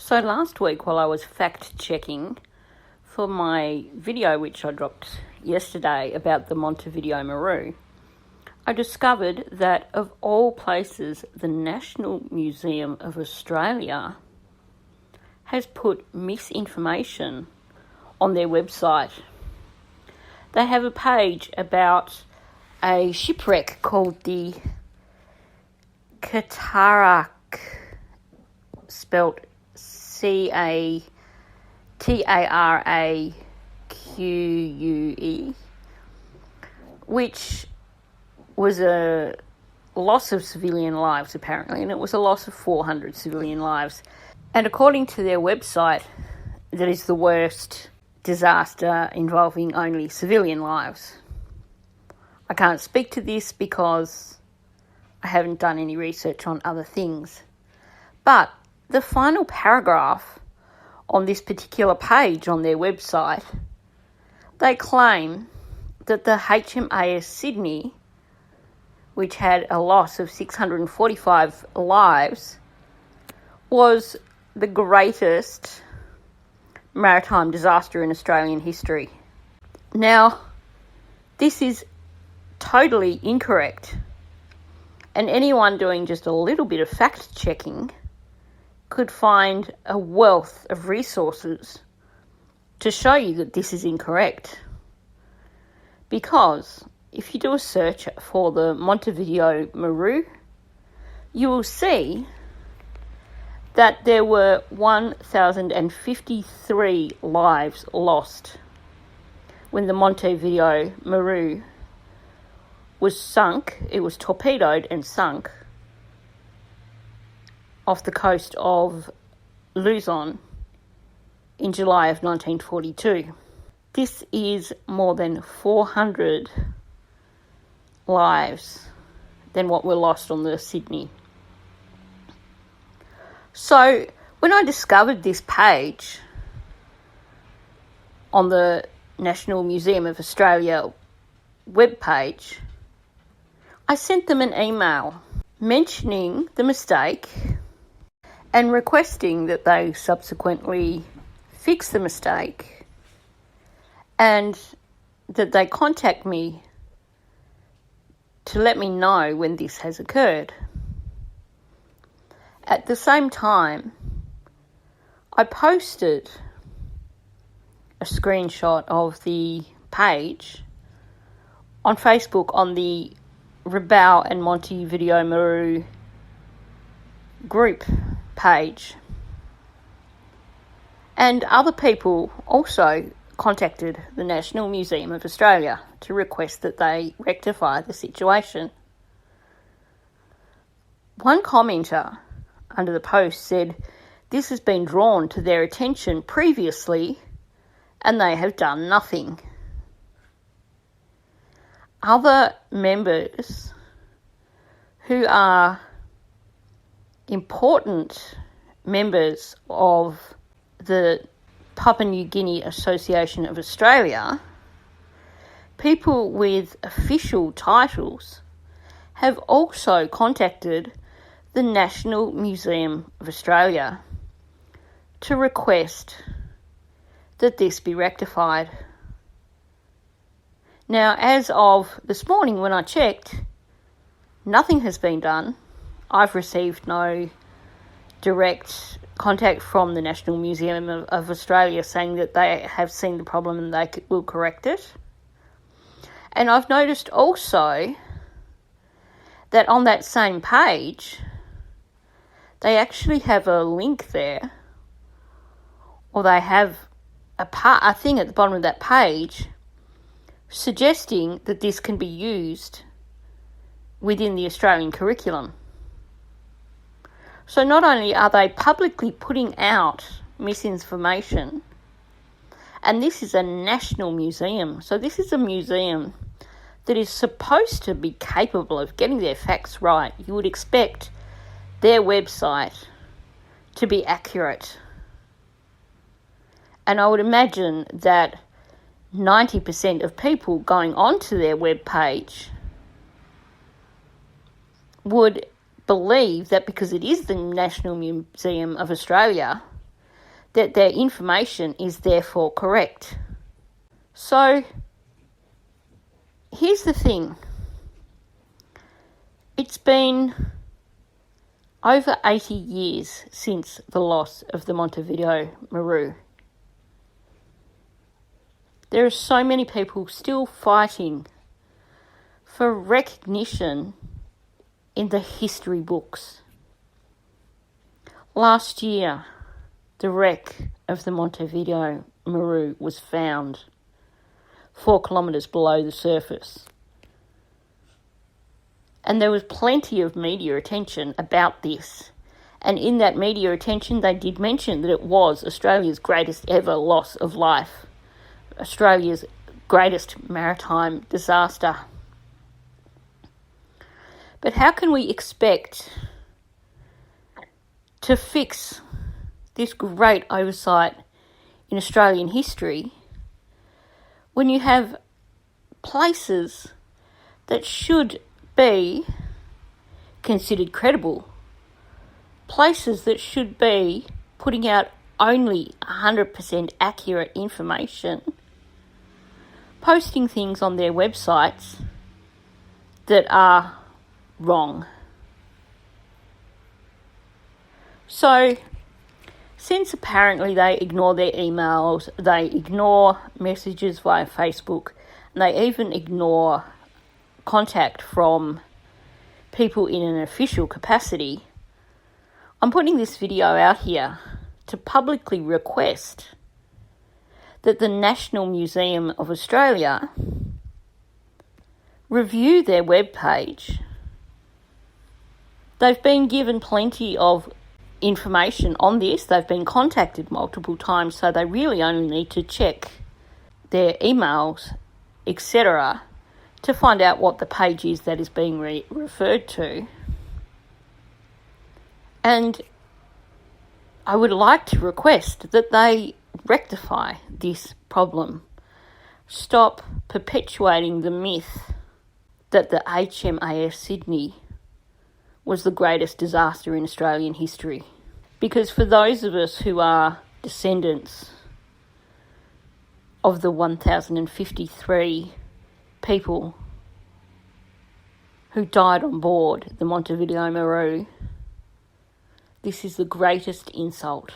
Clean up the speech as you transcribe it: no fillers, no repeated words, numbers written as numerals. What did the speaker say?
So last week, while I was fact-checking for my video which I dropped yesterday about the Montevideo Maru, I discovered that of all places, the National Museum of Australia has put misinformation on their website. They have a page about a shipwreck called the Cataraque, spelt Cataraque, which was a loss of civilian lives apparently, and it was a loss of 400 civilian lives. And according to their website, that is the worst disaster involving only civilian lives. I can't speak to this because I haven't done any research on other things. But the final paragraph on this particular page on their website, they claim that the HMAS Sydney, which had a loss of 645 lives, was the greatest maritime disaster in Australian history. Now, this is totally incorrect, and anyone doing just a little bit of fact-checking could find a wealth of resources to show you that this is incorrect. Because if you do a search for the Montevideo Maru, you will see that there were 1,053 lives lost when the Montevideo Maru was sunk. It was torpedoed and sunk off the coast of Luzon in July of 1942. This is more than 400 lives than what were lost on the Sydney. So when I discovered this page on the National Museum of Australia webpage, I sent them an email mentioning the mistake and requesting that they subsequently fix the mistake and that they contact me to let me know when this has occurred. At the same time, I posted a screenshot of the page on Facebook on the Rabaul and Montevideo Maru group page. And other people also contacted the National Museum of Australia to request that they rectify the situation. One commenter under the post said this has been drawn to their attention previously and they have done nothing. Other members who are important members of the Papua New Guinea Association of Australia, people with official titles, have also contacted the National Museum of Australia to request that this be rectified. Now, as of this morning when I checked, nothing has been done. I've received no direct contact from the National Museum of Australia saying that they have seen the problem and they will correct it. And I've noticed also that on that same page, they actually have a link there, or they have a thing at the bottom of that page suggesting that this can be used within the Australian curriculum. So not only are they publicly putting out misinformation, and this is a national museum, so this is a museum that is supposed to be capable of getting their facts right. You would expect their website to be accurate. And I would imagine that 90% of people going onto their webpage would believe that because it is the National Museum of Australia, that their information is therefore correct. So, here's the thing. It's been over 80 years since the loss of the Montevideo Maru. There are so many people still fighting for recognition in the history books. Last year, the wreck of the Montevideo Maru was found 4 kilometres below the surface. And there was plenty of media attention about this. And in that media attention, they did mention that it was Australia's greatest ever loss of life, Australia's greatest maritime disaster. But how can we expect to fix this great oversight in Australian history when you have places that should be considered credible, places that should be putting out only 100% accurate information, posting things on their websites that are wrong? So, since apparently they ignore their emails, they ignore messages via Facebook, and they even ignore contact from people in an official capacity, I'm putting this video out here to publicly request that the National Museum of Australia review their webpage. They've been given plenty of information on this. They've been contacted multiple times, so they really only need to check their emails, etc., to find out what the page is that is being referred to. And I would like to request that they rectify this problem. Stop perpetuating the myth that the HMAS Sydney was the greatest disaster in Australian history. Because for those of us who are descendants of the 1,053 people who died on board the Montevideo Maru, this is the greatest insult